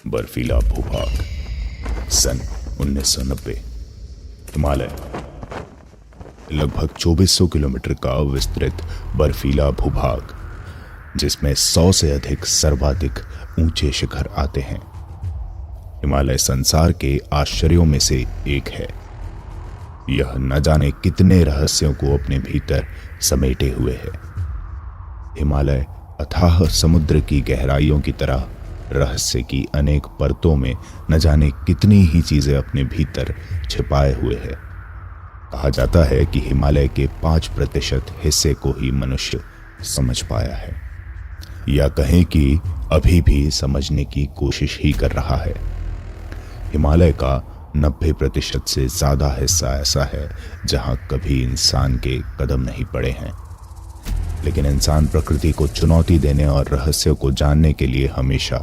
बर्फीला भूभाग सन 1990। हिमालय लगभग 2400 किलोमीटर का विस्तृत बर्फीला भूभाग, जिसमें 100 से अधिक सर्वाधिक ऊंचे शिखर आते हैं। हिमालय संसार के आश्चर्यों में से एक है। यह न जाने कितने रहस्यों को अपने भीतर समेटे हुए है। हिमालय अथाह समुद्र की गहराइयों की तरह रहस्य की अनेक परतों में न जाने कितनी ही चीजें अपने भीतर छिपाए हुए है। कहा जाता है कि हिमालय के 5% हिस्से को ही मनुष्य समझ पाया है, या कहें कि अभी भी समझने की कोशिश ही कर रहा है। हिमालय का 90% से ज्यादा हिस्सा ऐसा है जहां कभी इंसान के कदम नहीं पड़े हैं, लेकिन इंसान प्रकृति को चुनौती देने और रहस्यों को जानने के लिए हमेशा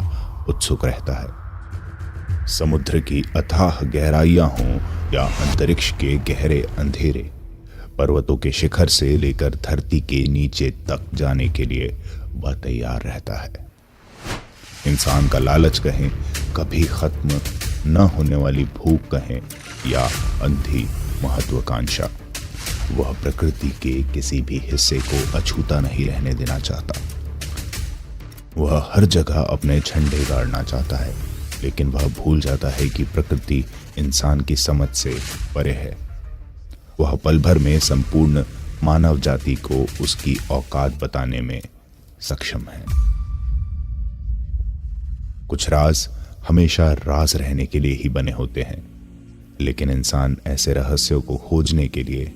उत्सुक रहता है। समुद्र की अथाह गहराइयां हों या अंतरिक्ष के गहरे अंधेरे, पर्वतों के शिखर से लेकर धरती के नीचे तक जाने के लिए वह तैयार रहता है। इंसान का लालच कहें, कभी खत्म न होने वाली भूख कहें, या अंधी महत्वाकांक्षा, वह प्रकृति के किसी भी हिस्से को अछूता नहीं रहने देना चाहता। वह हर जगह अपने झंडे गाड़ना चाहता है, लेकिन वह भूल जाता है कि प्रकृति इंसान की समझ से परे है। वह पल भर में संपूर्ण मानव जाति को उसकी औकात बताने में सक्षम है। कुछ राज हमेशा राज रहने के लिए ही बने होते हैं, लेकिन इंसान ऐसे रहस्यों को खोजने के लिए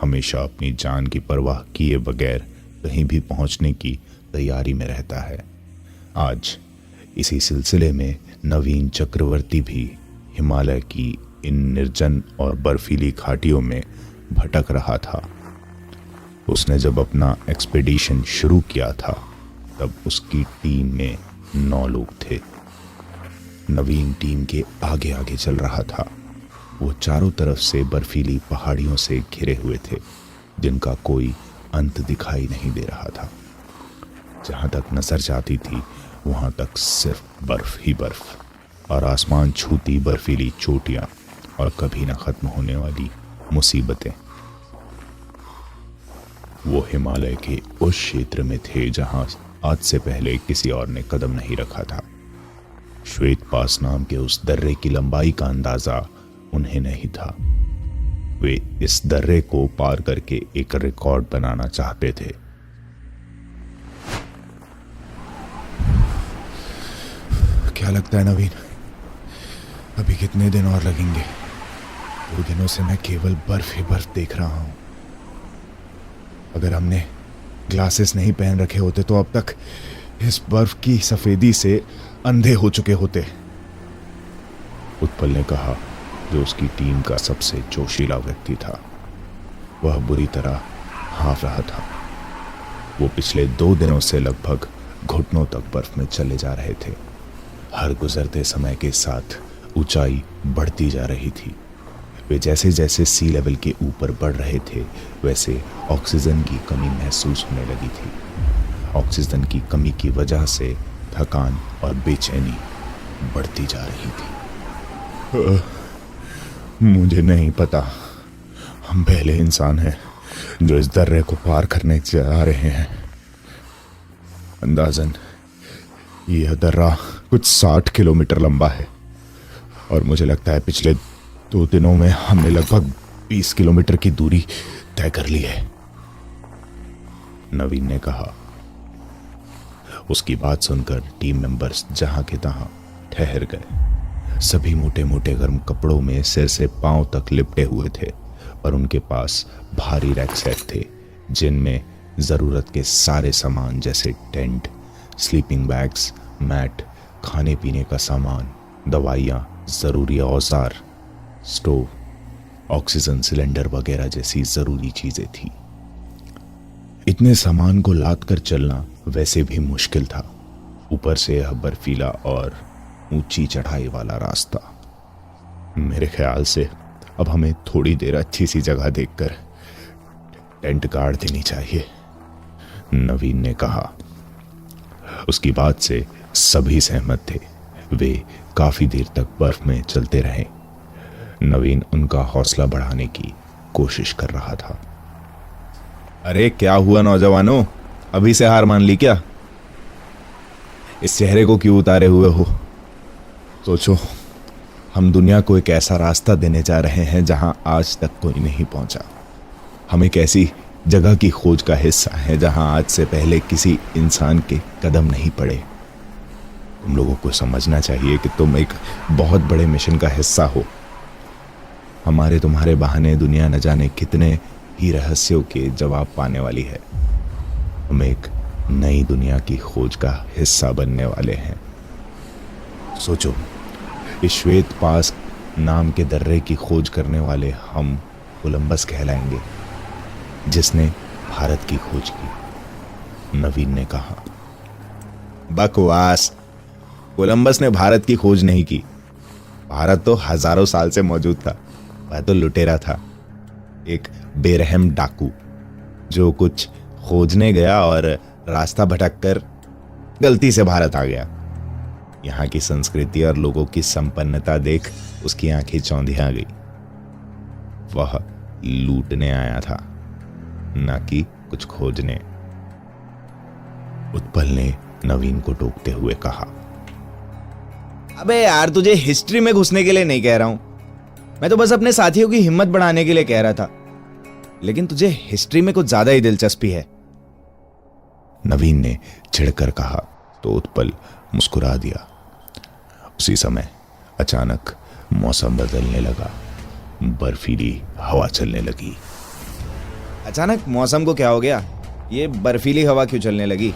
हमेशा अपनी जान की परवाह किए बगैर कहीं भी पहुंचने की तैयारी में रहता है। आज इसी सिलसिले में नवीन चक्रवर्ती भी हिमालय की इन निर्जन और बर्फीली घाटियों में भटक रहा था। उसने जब अपना एक्सपेडिशन शुरू किया था, तब उसकी टीम में 9 लोग थे। नवीन टीम के आगे आगे चल रहा था। वो चारों तरफ से बर्फीली पहाड़ियों से घिरे हुए थे, जिनका कोई अंत दिखाई नहीं दे रहा था। जहां तक नजर जाती थी, वहां तक सिर्फ बर्फ ही बर्फ, और आसमान छूती बर्फीली चोटियां और कभी ना खत्म होने वाली मुसीबतें। वो हिमालय के उस क्षेत्र में थे जहां आज से पहले किसी और ने कदम नहीं रखा था। श्वेत पास नाम के उस दर्रे की लंबाई का अंदाजा उन्हें नहीं था। वे इस दर्रे को पार करके एक रिकॉर्ड बनाना चाहते थे। क्या लगता है नवीन, अभी कितने दिन और लगेंगे? 2 दिनों से मैं केवल बर्फ ही बर्फ देख रहा हूं। अगर हमने ग्लासेस नहीं पहन रखे होते तो अब तक इस बर्फ की सफेदी से अंधे हो चुके होते। उत्पल ने कहा, जो उसकी टीम का सबसे जोशीला व्यक्ति था। वह बुरी तरह हाफ रहा था। वो पिछले 2 दिनों से लगभग घुटनों तक बर्फ में चले जा रहे थे। हर गुजरते समय के साथ ऊंचाई बढ़ती जा रही थी। वे जैसे जैसे सी लेवल के ऊपर बढ़ रहे थे, वैसे ऑक्सीजन की कमी महसूस होने लगी थी। ऑक्सीजन की कमी की वजह से थकान और बेचैनी बढ़ती जा रही थी। मुझे नहीं पता, हम पहले इंसान हैं जो इस दर्रे को पार करने जा रहे हैं। अंदाजन यह दर्रा कुछ 60 किलोमीटर लंबा है, और मुझे लगता है पिछले 2 दिनों में हमने लगभग 20 किलोमीटर की दूरी तय कर ली है, नवीन ने कहा। उसकी बात सुनकर टीम मेंबर्स जहां के तहां ठहर गए। सभी मोटे मोटे गर्म कपड़ों में सिर से पांव तक लिपटे हुए थे, और उनके पास भारी रैकसैक थे, जिनमें जरूरत के सारे सामान जैसे टेंट, स्लीपिंग बैग्स, मैट, खाने पीने का सामान, दवाइयाँ, जरूरी औजार, स्टोव, ऑक्सीजन सिलेंडर वगैरह जैसी जरूरी चीजें थी। इतने सामान को लाद कर चलना वैसे भी मुश्किल था, ऊपर से यह बर्फीला और ऊंची चढ़ाई वाला रास्ता। मेरे ख्याल से अब हमें थोड़ी देर अच्छी सी जगह देखकर टेंट गाड़ देनी चाहिए, नवीन ने कहा। उसकी बात से सभी सहमत थे, वे काफी देर तक बर्फ में चलते रहे। नवीन उनका हौसला बढ़ाने की कोशिश कर रहा था। अरे क्या हुआ नौजवानों, अभी से हार मान ली क्या? इस चेहरे को क्यों उतारे हुए हो? सोचो, हम दुनिया को एक ऐसा रास्ता देने जा रहे हैं जहां आज तक कोई नहीं पहुंचा। हम एक ऐसी जगह की खोज का हिस्सा है जहां आज से पहले किसी इंसान के कदम नहीं पड़े। तुम लोगों को समझना चाहिए कि तुम एक बहुत बड़े मिशन का हिस्सा हो। हमारे तुम्हारे बहाने दुनिया न जाने कितने ही रहस्यों के जवाब पाने वाली है। हम एक नई दुनिया की खोज का हिस्सा बनने वाले हैं। सोचो, इस श्वेत पास नाम के दर्रे की खोज करने वाले हम कोलंबस कहलाएंगे, जिसने भारत की खोज की। नवीन ने कहा। बकवास, कोलंबस ने भारत की खोज नहीं की। भारत तो हजारों साल से मौजूद था। वह तो लुटेरा था, एक बेरहम डाकू जो कुछ खोजने गया और रास्ता भटककर गलती से भारत आ गया। यहाँ की संस्कृति और लोगों की संपन्नता देख उसकी आंखें चौंधिया गई। वह लूटने आया था, ना कि कुछ खोजने। उत्पल ने नवीन को टोकते हुए कहा। अबे यार, तुझे हिस्ट्री में घुसने के लिए नहीं कह रहा हूं, मैं तो बस अपने साथियों की हिम्मत बढ़ाने के लिए कह रहा था। लेकिन तुझे हिस्ट्री में कुछ ज्यादा ही दिलचस्पी है, नवीन ने चिढ़कर कहा तो उत्पल मुस्कुरा दिया। उसी समय अचानक मौसम बदलने लगा, बर्फीली हवा चलने लगी। अचानक मौसम को क्या हो गया? ये बर्फीली हवा क्यों चलने लगी?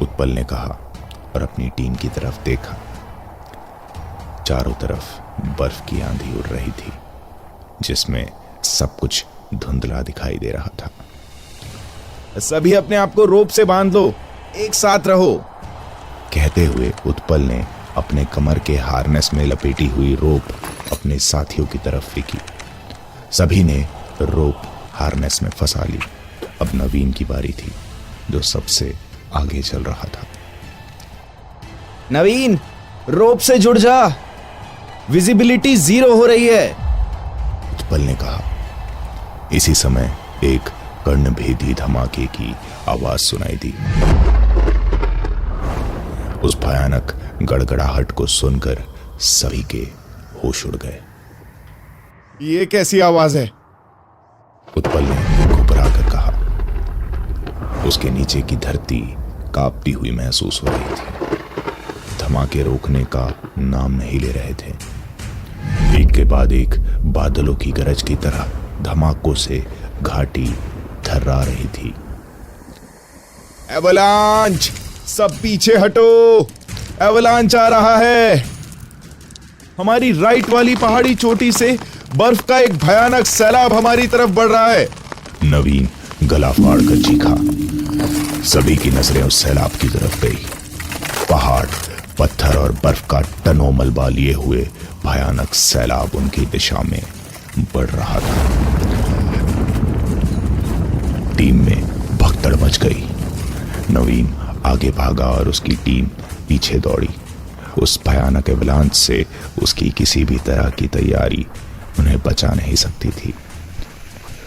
उत्पल ने कहा और अपनी टीम की तरफ देखा। चारों तरफ बर्फ की आंधी उड़ रही थी, जिसमें सब कुछ धुंधला दिखाई दे रहा था। सभी अपने आप को रोप से बांध लो, एक साथ रहो, कहते हुए उत्पल ने अपने कमर के हार्नेस में लपेटी हुई रोप अपने साथियों की तरफ फेंकी। सभी ने रोप हार्नेस में फंसा ली। अब नवीन की बारी थी, जो सबसे आगे चल रहा था। नवीन, रोप से जुड़ जा, विजिबिलिटी 0 हो रही है, उत्पल ने कहा। इसी समय एक कर्णभेदी धमाके की आवाज सुनाई दी। उस भयानक गड़गड़ाहट को सुनकर सभी के होश उड़ गए। ये कैसी आवाज है? उत्पल ने घबरा कर कहा। उसके नीचे की धरती कांपती हुई महसूस हो रही थी। धमाके रोकने का नाम नहीं ले रहे थे। एक के बाद एक बादलों की गरज की तरह धमाकों से घाटी थर्रा रही थी। एवलांच, सब पीछे हटो, एवलांच आ रहा है। हमारी राइट वाली पहाड़ी चोटी से बर्फ का एक भयानक सैलाब हमारी तरफ बढ़ रहा है, नवीन गला फाड़कर चीखा। सभी की नजरें उस सैलाब की तरफ गई। पहाड़, पत्थर और बर्फ का टनों मलबा लिए हुए भयानक सैलाब उनकी दिशा में बढ़ रहा था। टीम में भगदड़ मच गई। नवीन आगे भागा और उसकी टीम पीछे दौड़ी। उस भयानक एवलांच से उसकी किसी भी तरह की तैयारी उन्हें बचा नहीं सकती थी।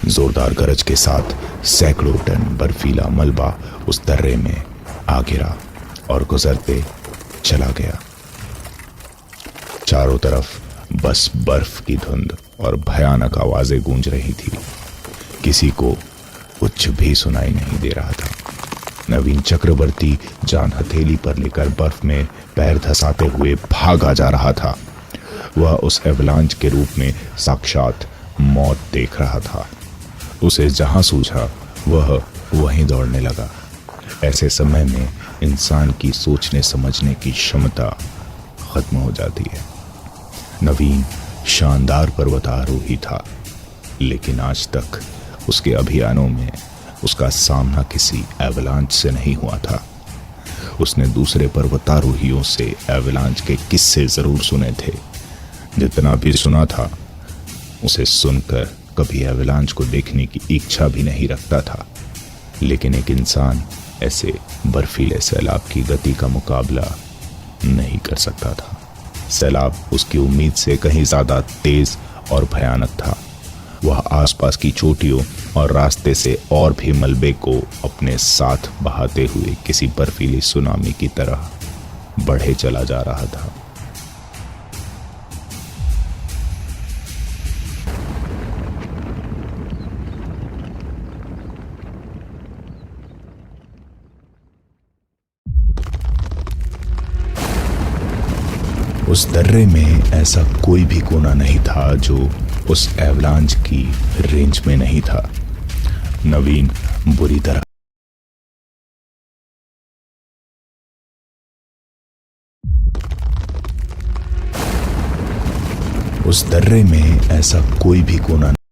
जोरदार गरज के साथ सैकड़ों टन बर्फीला मलबा उस दर्रे में आ गिरा और गुजरते चला गया। चारों तरफ बस बर्फ की धुंध और भयानक आवाजें गूंज रही थी। किसी को कुछ भी सुनाई नहीं दे रहा था। नवीन चक्रवर्ती जान हथेली पर लेकर बर्फ में पैर धसाते हुए भागा जा रहा था। वह उस एवलांच के रूप में साक्षात मौत देख रहा था। उसे जहां सूझा वह वहीं दौड़ने लगा। ऐसे समय में इंसान की सोचने समझने की क्षमता खत्म हो जाती है। नवीन शानदार पर्वतारोही था, लेकिन आज तक उसके अभियानों में उसका सामना किसी एवलांच से नहीं हुआ था। उसने दूसरे पर्वतारोहियों से एवलांच के किस्से जरूर सुने थे। जितना भी सुना था, उसे सुनकर कभी एवलांच को देखने की इच्छा भी नहीं रखता था। लेकिन एक इंसान ऐसे बर्फीले सैलाब की गति का मुकाबला नहीं कर सकता था। सैलाब उसकी उम्मीद से कहीं ज्यादा तेज और भयानक था। वह आसपास की चोटियों और रास्ते से और भी मलबे को अपने साथ बहाते हुए किसी बर्फीली सुनामी की तरह बढ़े चला जा रहा था। उस दर्रे में ऐसा कोई भी कोना नहीं था जो उस एवलांच की रेंज में नहीं था। नवीन बुरी तरह उस दर्रे में ऐसा कोई भी कोना